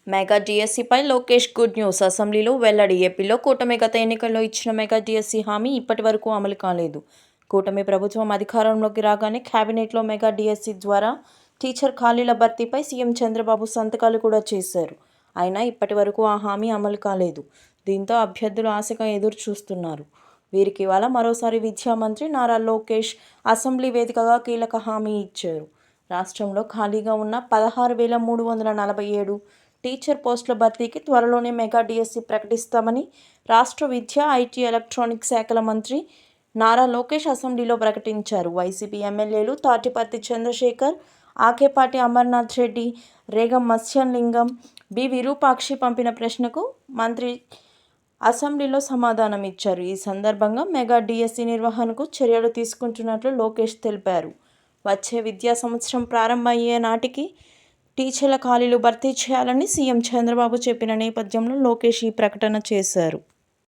Mega డిఎస్సిపై Lokesh good news. అసెంబ్లీలో వెల్లడి. ఏపీలో కూటమి గత ఎన్నికల్లో ఇచ్చిన మెగా డిఎస్సి హామీ ఇప్పటి వరకు అమలు కాలేదు. కూటమి ప్రభుత్వం అధికారంలోకి రాగానే కేబినెట్లో మెగా డిఎస్సి ద్వారా టీచర్ ఖాళీల భర్తీపై సీఎం చంద్రబాబు సంతకాలు కూడా చేశారు. అయినా ఇప్పటి వరకు ఆ హామీ అమలు కాలేదు. దీంతో అభ్యర్థులు ఆశగా ఎదురు చూస్తున్నారు. వీరికి ఇవాళ మరోసారి విద్యా మంత్రి నారా లోకేష్ అసెంబ్లీ వేదికగా కీలక హామీ ఇచ్చారు. రాష్ట్రంలో ఖాళీగా ఉన్న 16,347 టీచర్ పోస్టుల భర్తీకి త్వరలోనే మెగా డిఎస్సి ప్రకటిస్తామని రాష్ట్ర విద్య, ఐటీ, ఎలక్ట్రానిక్స్ శాఖల మంత్రి నారా లోకేష్ అసెంబ్లీలో ప్రకటించారు. వైసీపీ ఎమ్మెల్యేలు తాటిపర్తి చంద్రశేఖర్, ఆకేపాటి అమర్నాథ్ రెడ్డి, రేగం మత్స్యలింగం, బి విరూపాక్షి పంపిన ప్రశ్నకు మంత్రి అసెంబ్లీలో సమాధానం ఇచ్చారు. ఈ సందర్భంగా మెగా డిఎస్సి నిర్వహణకు చర్యలు తీసుకుంటున్నట్లు లోకేష్ తెలిపారు. వచ్చే విద్యా సంవత్సరం ప్రారంభమయ్యే నాటికి టీచర్ల ఖాళీలు భర్తీ చేయాలని సీఎం చంద్రబాబు చెప్పిన నేపథ్యంలో లోకేష్ ఈ ప్రకటన చేశారు.